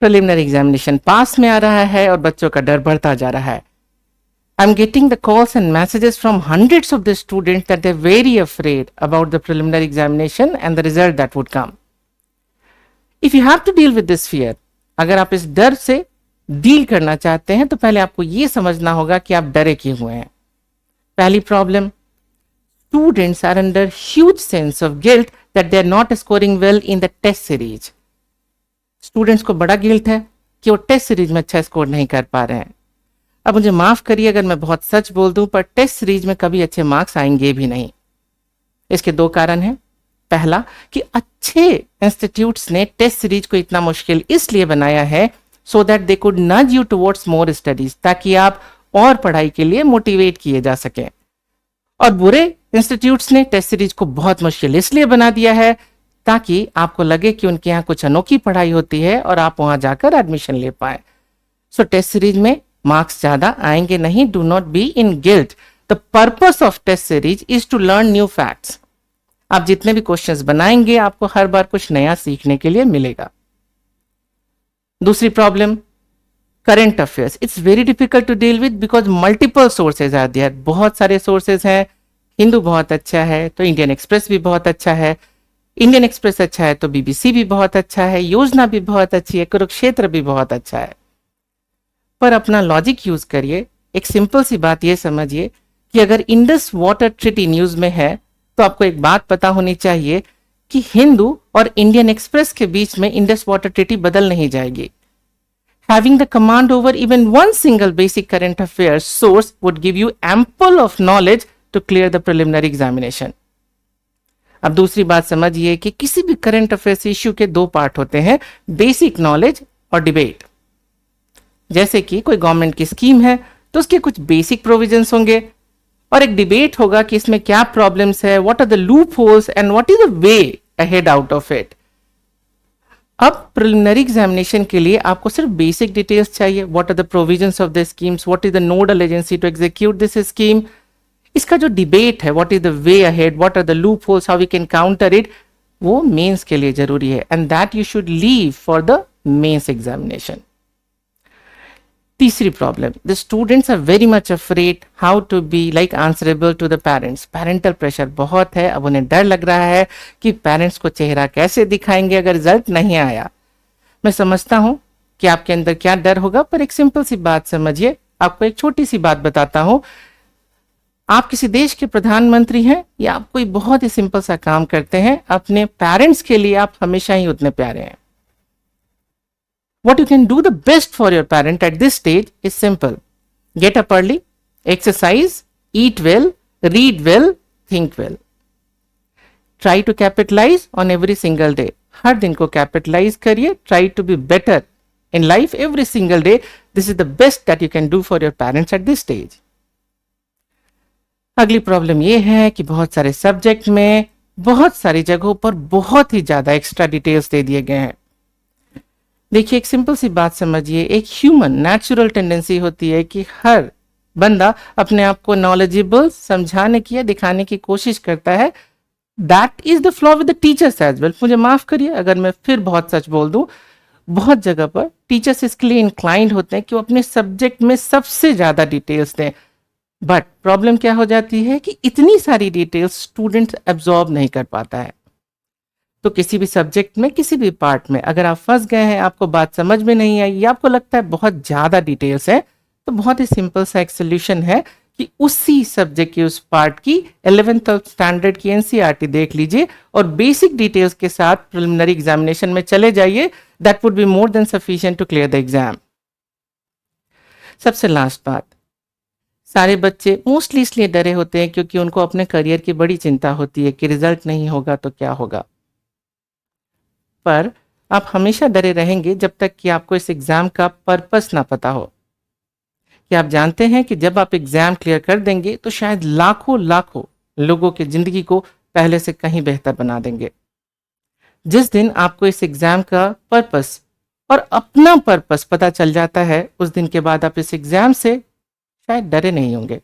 Preliminary examination पास में आ रहा है और बच्चों का डर बढ़ता जा रहा है. I'm getting the calls and messages from hundreds of the students that they're very afraid about the preliminary examination and the result that would come. If you have to deal with this fear, अगर आप इस डर से deal करना चाहते हैं तो पहले आपको ये समझना होगा कि आप डरे क्यों हुए हैं. पहली problem, students are under huge sense of guilt that they are not scoring well in the test series. Students को बड़ा गिल्ट है कि वो टेस्ट सीरीज में अच्छा स्कोर नहीं कर पा रहे हैं. अब मुझे माफ करिए अगर मैं बहुत सच बोल दूं, पर टेस्ट सीरीज में कभी अच्छे मार्क्स आएंगे भी नहीं. इसके दो कारण हैं. पहला कि अच्छे इंस्टीट्यूट्स ने टेस्ट सीरीज को इतना मुश्किल इसलिए बनाया है सो दैट दे कुड नज यू टुवर्ड्स मोर स्टडीज, ताकि आप और पढ़ाई के लिए मोटिवेट किए जा सकें. और बुरे इंस्टीट्यूट्स ने टेस्ट सीरीज को बहुत मुश्किल इसलिए बना दिया है ताकि आपको लगे कि उनके यहाँ कुछ अनोखी पढ़ाई होती है और आप वहां जाकर एडमिशन ले पाए. सो टेस्ट सीरीज में मार्क्स ज्यादा आएंगे नहीं. Do not be in guilt. The purpose of test series is to learn new facts. आप जितने भी क्वेश्चंस बनाएंगे आपको हर बार कुछ नया सीखने के लिए मिलेगा. दूसरी problem, current affairs. It's very difficult to deal with because multiple sources are there. बहुत सारे सोर्सेज हैं. हिंदू बहुत अच्छा है तो इंडियन एक्सप्रेस भी बहुत अच्छा है. इंडियन एक्सप्रेस अच्छा है तो बीबीसी भी बहुत अच्छा है. योजना भी बहुत अच्छी है. कुरुक्षेत्र भी बहुत अच्छा है. पर अपना लॉजिक यूज करिए. एक सिंपल सी बात ये समझिए कि अगर इंडस वाटर ट्रीटी न्यूज में है तो आपको एक बात पता होनी चाहिए कि हिंदू और इंडियन एक्सप्रेस के बीच में इंडस वाटर ट्रीटी बदल नहीं जाएगी. Having the command over even one single basic current affairs source would give you ample of knowledge to clear the preliminary examination. अब दूसरी बात समझिए कि किसी भी करंट अफेयर्स इश्यू के दो पार्ट होते हैं, बेसिक नॉलेज और डिबेट. जैसे कि कोई गवर्नमेंट की स्कीम है तो उसके कुछ बेसिक प्रोविजंस होंगे और एक डिबेट होगा कि इसमें क्या प्रॉब्लम्स है, what are the loopholes and what is the way ahead out of it. अब प्रिलिमिनरी एग्जामिनेशन के लिए आपको सिर्फ बेसिक डिटेल्स चाहिए. What are the provisions of the schemes, what is the nodal agency to execute this scheme. इसका जो debate है, what is the way ahead, what are the loopholes, how we can counter it, वो mains के लिए जरूरी है and that you should leave for the mains examination. तीसरी problem, the students are very much afraid how to be like answerable to the parents. Parental pressure बहुत है. अब उन्हें डर लग रहा है कि पेरेंट्स को चेहरा कैसे दिखाएंगे अगर रिजल्ट नहीं आया. मैं समझता हूं कि आपके अंदर क्या डर होगा, पर एक सिंपल सी बात समझिए. आपको एक छोटी सी बात बताता हूं. आप किसी देश के प्रधानमंत्री हैं या आप कोई बहुत ही सिंपल सा काम करते हैं, अपने पेरेंट्स के लिए आप हमेशा ही उतने प्यारे हैं. What you can do the best for your parent at this stage is simple. Get up early, exercise, eat well, read well, think well. Try to capitalize on every single day. हर दिन को capitalize करिए. Try to be better in life every single day. This is the best that you can do for your parents at this stage. अगली problem ये है कि बहुत सारे subject में बहुत सारी जगहों पर बहुत ही ज्यादा एक्स्ट्रा डिटेल्स दे दिए गए हैं. देखिए एक सिंपल सी बात समझिए. एक ह्यूमन नेचुरल टेंडेंसी होती है कि हर बंदा अपने आप को नॉलेजेबल समझाने की या दिखाने की कोशिश करता है. That is the flaw with the teachers as well. मुझे माफ करिए अगर मैं फिर बहुत सच बोल दूं, बहुत जगह पर टीचर्स इसके लिए इंक्लाइंड होते हैं कि वो अपने सब्जेक्ट में सबसे ज्यादा डिटेल्स दें. बट प्रॉब्लम क्या हो जाती है कि इतनी सारी डिटेल्स स्टूडेंट एब्जॉर्ब नहीं कर पाता है. तो किसी भी सब्जेक्ट में किसी भी पार्ट में अगर आप फंस गए हैं, आपको बात समझ में नहीं आई या आपको लगता है बहुत ज्यादा डिटेल्स है, तो बहुत ही सिंपल सा एक सोल्यूशन है कि उसी सब्जेक्ट की उस पार्ट की 11th स्टैंडर्ड की एनसीईआरटी देख लीजिए और बेसिक डिटेल्स के साथ प्रिलिमिनरी एग्जामिनेशन में चले जाइए. That would be more than sufficient to clear the exam. सबसे लास्ट बात, सारे बच्चे मोस्टली इसलिए डरे होते हैं क्योंकि उनको अपने करियर की बड़ी चिंता होती है कि रिजल्ट नहीं होगा तो क्या होगा. पर आप हमेशा डरे रहेंगे जब तक कि आपको इस एग्जाम का पर्पस ना पता हो. कि आप जानते हैं कि जब आप एग्जाम क्लियर कर देंगे तो शायद लाखों लाखों लोगों की जिंदगी को पहले से कहीं बेहतर बना देंगे. जिस दिन आपको इस एग्जाम का पर्पस और अपना पर्पस पता चल जाता है, उस दिन के बाद आप इस एग्जाम से शायद डरे नहीं होंगे.